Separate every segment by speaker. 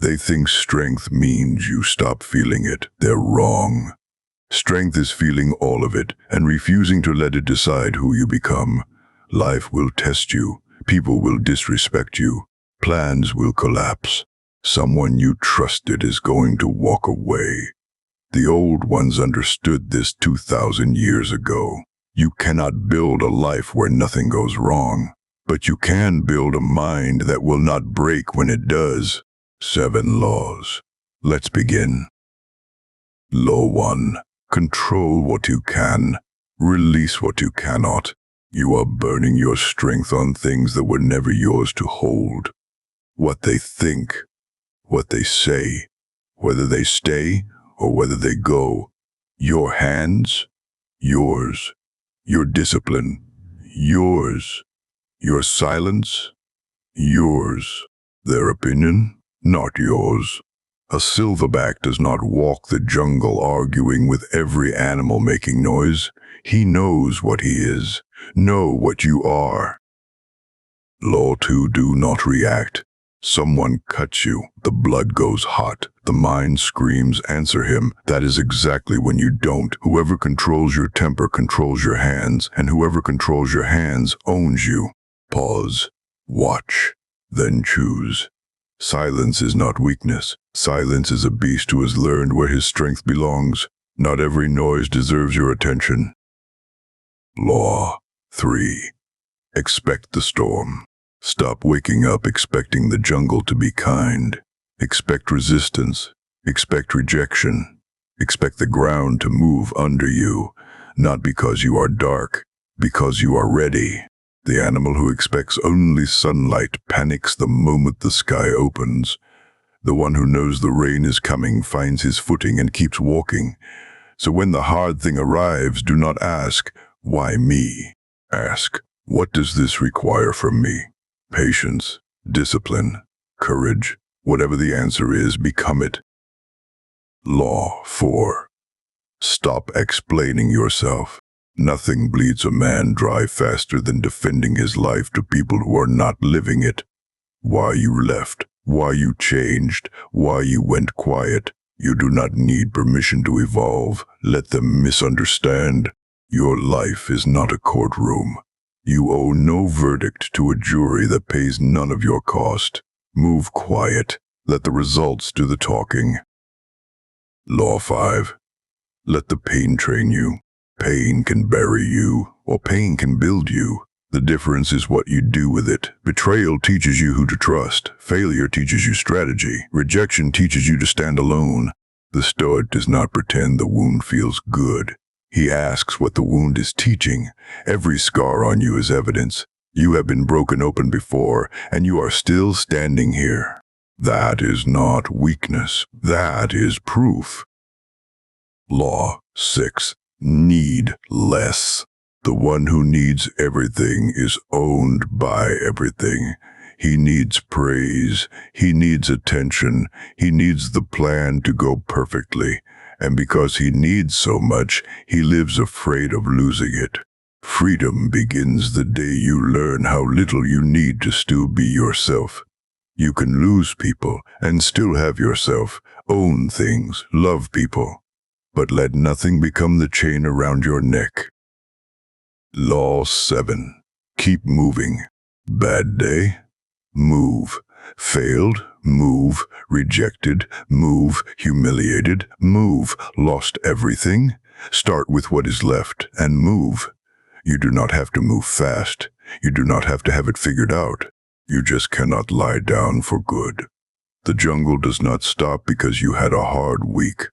Speaker 1: They think strength means you stop feeling it. They're wrong. Strength is feeling all of it and refusing to let it decide who you become. Life will test you. People will disrespect you. Plans will collapse. Someone you trusted is going to walk away. The old ones understood this 2,000 years ago. You cannot build a life where nothing goes wrong, but you can build a mind that will not break when it does. 7 laws. Let's begin. Law 1. Control what you can. Release what you cannot. You are burning your strength on things that were never yours to hold. What they think, what they say, whether they stay or whether they go. Your hands, yours. Your discipline, yours. Your silence, yours. Their opinion, not yours. A silverback does not walk the jungle arguing with every animal making noise. He knows what he is. Know what you are. Law 2. Do not react. Someone cuts you. The blood goes hot. The mind screams, answer him. That is exactly when you don't. Whoever controls your temper controls your hands, and whoever controls your hands owns you. Pause. Watch. Then choose. Silence is not weakness. Silence is a beast who has learned where his strength belongs. Not every noise deserves your attention. Law 3. Expect the storm. Stop waking up expecting the jungle to be kind. Expect resistance. Expect rejection. Expect the ground to move under you, not because you are dark, because you are ready. The animal who expects only sunlight panics the moment the sky opens. The one who knows the rain is coming finds his footing and keeps walking. So when the hard thing arrives, do not ask, why me? Ask, what does this require from me? Patience, discipline, courage. Whatever the answer is, become it. Law 4. Stop explaining yourself. Nothing bleeds a man dry faster than defending his life to people who are not living it. Why you left, why you changed, why you went quiet. You do not need permission to evolve. Let them misunderstand. Your life is not a courtroom. You owe no verdict to a jury that pays none of your cost. Move quiet. Let the results do the talking. Law 5. Let the pain train you. Pain can bury you, or pain can build you. The difference is what you do with it. Betrayal teaches you who to trust. Failure teaches you strategy. Rejection teaches you to stand alone. The Stoic does not pretend the wound feels good. He asks what the wound is teaching. Every scar on you is evidence. You have been broken open before, and you are still standing here. That is not weakness. That is proof. Law 6. Need less. The one who needs everything is owned by everything. He needs praise. He needs attention. He needs the plan to go perfectly. And because he needs so much, he lives afraid of losing it. Freedom begins the day you learn how little you need to still be yourself. You can lose people and still have yourself, own things, love people. But let nothing become the chain around your neck. Law 7. Keep moving. Bad day? Move. Failed? Move. Rejected? Move. Humiliated? Move. Lost everything? Start with what is left and move. You do not have to move fast. You do not have to have it figured out. You just cannot lie down for good. The jungle does not stop because you had a hard week.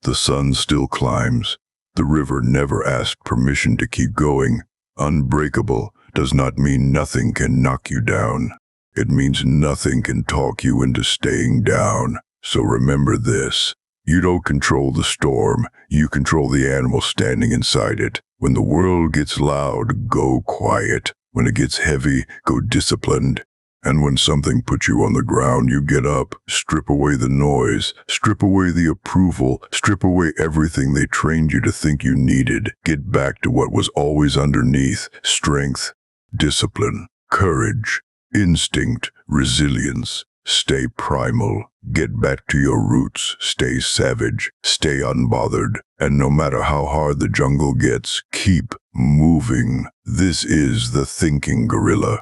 Speaker 1: The sun still climbs. The river never asked permission to keep going. Unbreakable does not mean nothing can knock you down. It means nothing can talk you into staying down. So remember this. You don't control the storm. You control the animal standing inside it. When the world gets loud, go quiet. When it gets heavy, go disciplined. And when something puts you on the ground, you get up, strip away the noise, strip away the approval, strip away everything they trained you to think you needed. Get back to what was always underneath: strength, discipline, courage, instinct, resilience. Stay primal. Get back to your roots. Stay savage. Stay unbothered. And no matter how hard the jungle gets, keep moving. This is the thinking gorilla.